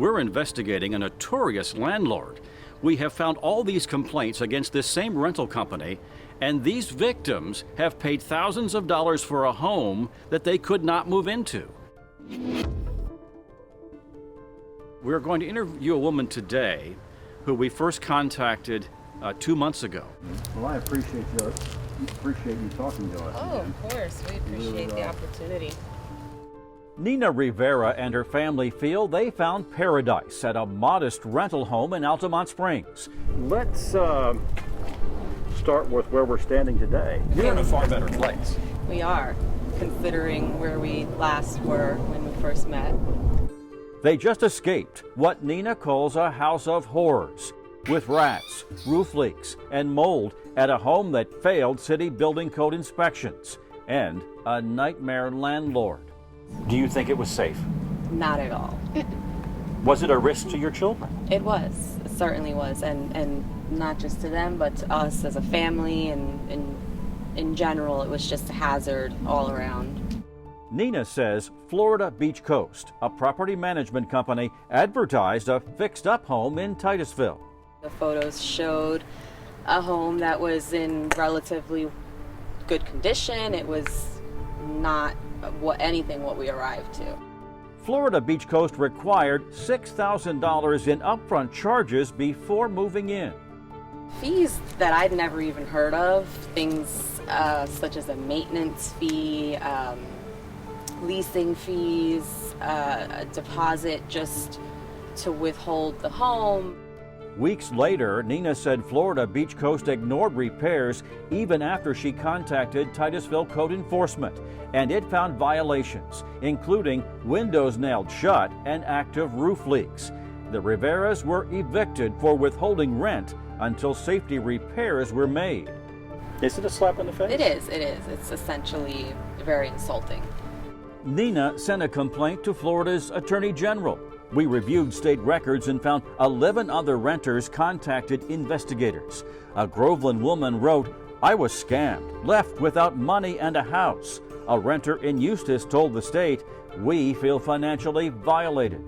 We're investigating a notorious landlord. We have found all these complaints against this same rental company, and these victims have paid thousands of dollars for a home that they could not move into. We're going to interview a woman today who we first contacted 2 months ago. Well, I appreciate you talking to us. Oh, of course. We appreciate the opportunity. Nina Rivera and her family feel they found paradise at a modest rental home in Altamont Springs. Let's start with where we're standing today. You're in a far better place. We are, considering where we last were when we first met. They just escaped what Nina calls a house of horrors, with rats, roof leaks, and mold at a home that failed city building code inspections, and a nightmare landlord. Do you think it was safe? Not at all. Was it a risk to your children? It was. It certainly was. And not just to them, but to us as a family, and in general, it was just a hazard all around. Nina says Florida Beach Coast, a property management company, advertised a fixed-up home in Titusville. The photos showed a home that was in relatively good condition. It was not what we arrived to. Florida Beach Coast required $6,000 in upfront charges before moving in. Fees that I'd never even heard of, things such as a maintenance fee, leasing fees, a deposit just to withhold the home. Weeks later, Nina said Florida Beach Coast ignored repairs even after she contacted Titusville Code Enforcement, and it found violations, including windows nailed shut and active roof leaks. The Riveras were evicted for withholding rent until safety repairs were made. Is it a slap in the face? It is. It's essentially very insulting. Nina sent a complaint to Florida's Attorney General. We reviewed state records and found 11 other renters contacted investigators. A Groveland woman wrote, "I was scammed, left without money and a house." A renter in Eustis told the state, "We feel financially violated."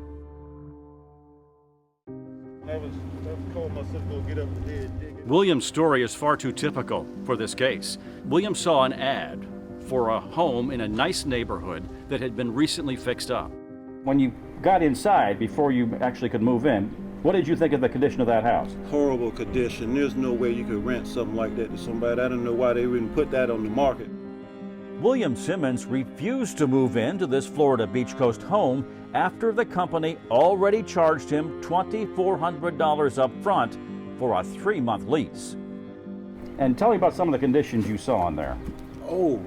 William's story is far too typical for this case. William saw an ad for a home in a nice neighborhood that had been recently fixed up. When you got inside, before you actually could move in, what did you think of the condition of that house? Horrible condition. There's no way you could rent something like that to somebody. I don't know why they wouldn't put that on the market. William Simmons refused to move into this Florida Beach Coast home after the company already charged him $2,400 up front for a 3-month lease. And tell me about some of the conditions you saw in there. Oh,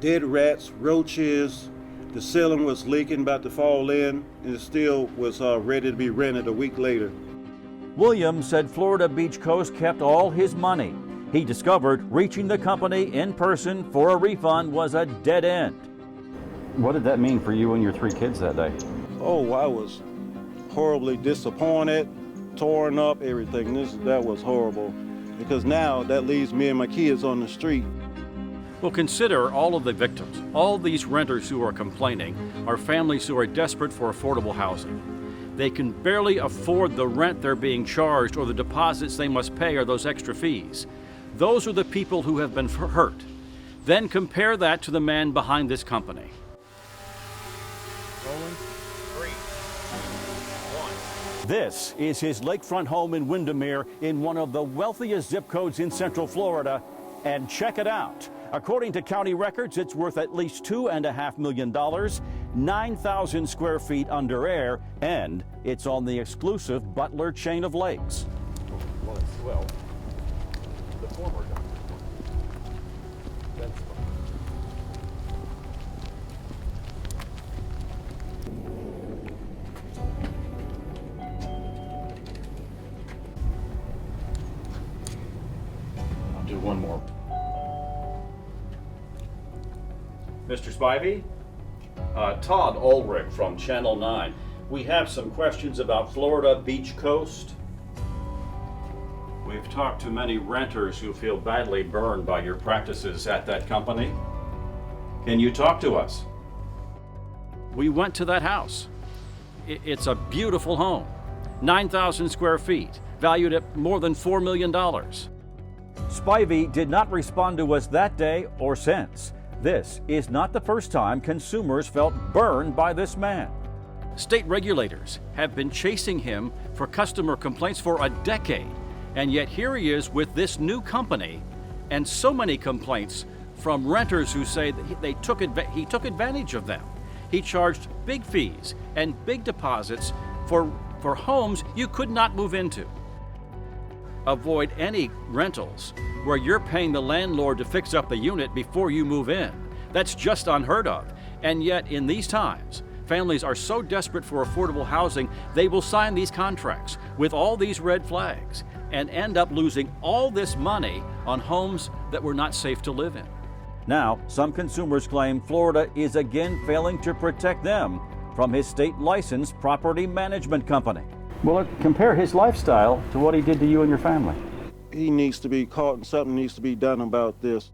dead rats, roaches. The ceiling was leaking, about to fall in, and it still was ready to be rented a week later. William said Florida Beach Coast kept all his money. He discovered reaching the company in person for a refund was a dead end. What did that mean for you and your 3 kids that day? Oh, I was horribly disappointed, torn up, everything. That was horrible, because now that leaves me and my kids on the street. Well, consider all of the victims. All these renters who are complaining are families who are desperate for affordable housing. They can barely afford the rent they're being charged or the deposits they must pay or those extra fees. Those are the people who have been hurt. Then compare that to the man behind this company. Rolling. 3, 2, 1. This is his lakefront home in Windermere in one of the wealthiest zip codes in Central Florida. And check it out. According to county records, it's worth at least $2.5 million, 9,000 square feet under air, and it's on the exclusive Butler chain of lakes. Well, the former doctor. That's I'll do one more. Mr. Spivey? Todd Ulrich from Channel 9. We have some questions about Florida Beach Coast. We've talked to many renters who feel badly burned by your practices at that company. Can you talk to us? We went to that house. It's a beautiful home, 9,000 square feet, valued at more than $4 million. Spivey did not respond to us that day or since. This is not the first time consumers felt burned by this man. State regulators have been chasing him for customer complaints for a decade, and yet here he is with this new company, and so many complaints from renters who say that he took advantage of them. He charged big fees and big deposits for homes you could not move into. Avoid any rentals where you're paying the landlord to fix up the unit before you move in. That's just unheard of. And yet, in these times, families are so desperate for affordable housing, they will sign these contracts with all these red flags and end up losing all this money on homes that were not safe to live in. Now, some consumers claim Florida is again failing to protect them from his state-licensed property management company. Well, compare his lifestyle to what he did to you and your family. He needs to be caught and something needs to be done about this.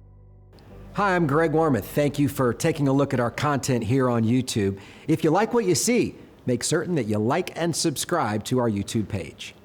Hi, I'm Greg Wormuth. Thank you for taking a look at our content here on YouTube. If you like what you see, make certain that you like and subscribe to our YouTube page.